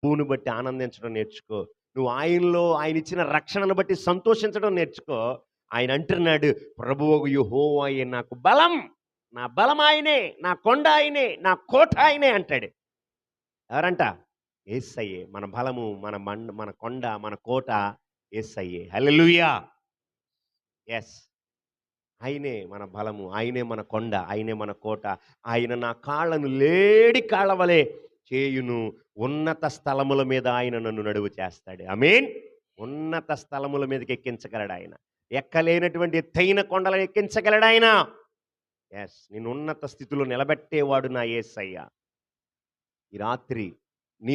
ప్రభువుని బట్టి ఆనందించడం నేర్చుకో. నువ్వు ఆయనలో ఆయన ఇచ్చిన రక్షణను బట్టి సంతోషించడం నేర్చుకో. ఆయన అంటున్నాడు, ప్రభువగు యెహోవాయే నాకు బలం, నా బలం ఆయనే, నా కొండ ఆయనే, నా కోట ఆయనే అంటాడు. ఎవరంట? యేసయ్యే. మన బలము, మన కొండ, మన కోట యేసయ్యే. హల్లెలూయా. యెస్. ఆయనే మన బలము, ఆయనే మన కొండ, ఆయనే మన కోట. ఆయన నా కాళ్ళను లేడి కాళ్ళ వలె చేయును. ఉన్నత స్థలముల మీద ఆయన నన్ను నడువు చేస్తాడు. ఆమేన్. ఉన్నత స్థలముల మీదకి ఎక్కించగలడు ఆయన. ఎక్కలేనటువంటి ఎత్తైన కొండలను ఎక్కించగలడు ఆయన. యెస్. నిన్ను ఉన్నత స్థితిలో నిలబెట్టేవాడు నా యేసయ్య. ఈ రాత్రి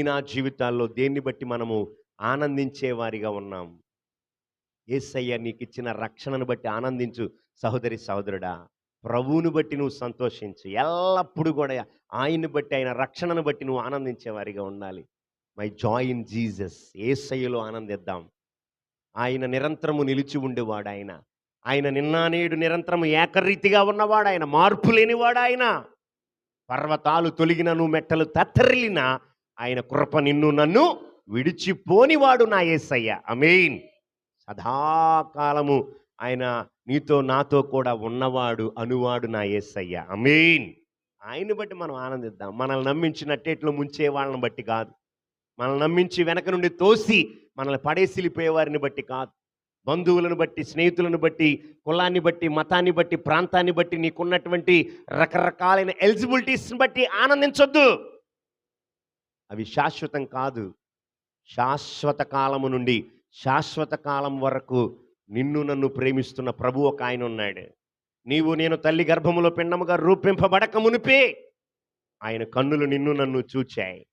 నా జీవితాల్లో దేన్ని బట్టి మనము ఆనందించే వారిగా ఉన్నాం? యేసయ్య నీకిచ్చిన రక్షణను బట్టి ఆనందించు సహోదరి, సహోదరుడా. ప్రభువుని బట్టి నువ్వు సంతోషించు. ఎల్లప్పుడూ కూడా ఆయన్ని బట్టి, ఆయన రక్షణను బట్టి నువ్వు ఆనందించే వారిగా ఉండాలి. My joy in Jesus. యేసయ్యలో ఆనందిద్దాం. ఆయన నిరంతరము నిలిచి ఉండేవాడు ఆయన. ఆయన నిన్న నేడు నిరంతరము ఏకరీతిగా ఉన్నవాడు ఆయన. మార్పు లేనివాడు ఆయన. పర్వతాలు తొలగినను, మెట్టలు తత్తరిల్లినా ఆయన కృప నిన్ను నన్ను విడిచిపోనివాడు నా యేసయ్య. ఆమేన్. సదాకాలము ఆయన నీతో నాతో కూడా ఉన్నవాడు అనువాడు నా యేసయ్య. ఆమేన్. ఆయన్ని బట్టి మనం ఆనందిద్దాం. మనల్ని నమ్మించి నట్టేట్లో ముంచే వాళ్ళని బట్టి కాదు. మనల్ని నమ్మించి వెనక నుండి తోసి మనల్ని పడేసిలిపోయే వారిని బట్టి కాదు. బంధువులను బట్టి, స్నేహితులను బట్టి, కులాన్ని బట్టి, మతాన్ని బట్టి, ప్రాంతాన్ని బట్టి, నీకున్నటువంటి రకరకాలైన ఎలిజిబిలిటీస్ని బట్టి ఆనందించొద్దు. అవి శాశ్వతం కాదు. శాశ్వత కాలము నుండి శాశ్వత కాలం వరకు నిన్ను నన్ను ప్రేమిస్తున్న ప్రభు ఒక ఆయన ఉన్నాడు. నీవు నేను తల్లి గర్భములో పిండముగా రూపింపబడక మునిపే ఆయన కన్నులు నిన్ను నన్ను చూచాయి.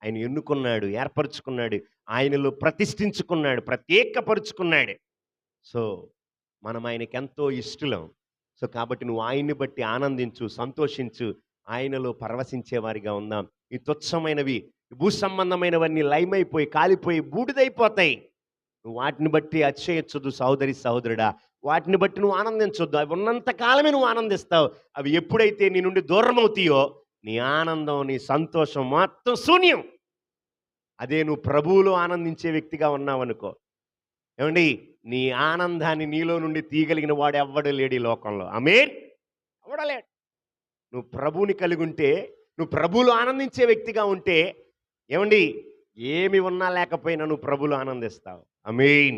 ఆయన ఎన్నుకున్నాడు, ఏర్పరచుకున్నాడు, ఆయనలో ప్రతిష్ఠించుకున్నాడు, ప్రత్యేకపరుచుకున్నాడు. సో మనం ఆయనకి ఎంతో ఇష్టలం. సో కాబట్టి నువ్వు ఆయన్ని బట్టి ఆనందించు, సంతోషించు, ఆయనలో పరవశించే వారిగా ఉందాం. ఈ తుచ్చమైనవి, భూ సంబంధమైనవన్నీ లయమైపోయి, కాలిపోయి, బూడిదైపోతాయి. నువ్వు వాటిని బట్టి అతిశయించొద్దు సహోదరి, సహోదరుడా. వాటిని బట్టి నువ్వు ఆనందించొద్దు. అవి ఉన్నంత కాలమే నువ్వు ఆనందిస్తావు. అవి ఎప్పుడైతే నీ నుండి దూరం అవుతాయో నీ ఆనందం, నీ సంతోషం మొత్తం శూన్యం. అదే నువ్వు ప్రభువులో ఆనందించే వ్యక్తిగా ఉన్నావనుకో, ఏమండి, నీ ఆనందాన్ని నీలో నుండి తీయగలిగిన వాడు ఎవ్వడు లేడు ఈ లోకంలో. ఆమేన్. ఎవడలేడు. నువ్వు ప్రభువుని కలిగి ఉంటే, నువ్వు ప్రభువులో ఆనందించే వ్యక్తిగా ఉంటే, ఏమండి, ఏమి ఉన్నా లేకపోయినా నువ్వు ప్రభువులో ఆనందిస్తావు. ఆమేన్.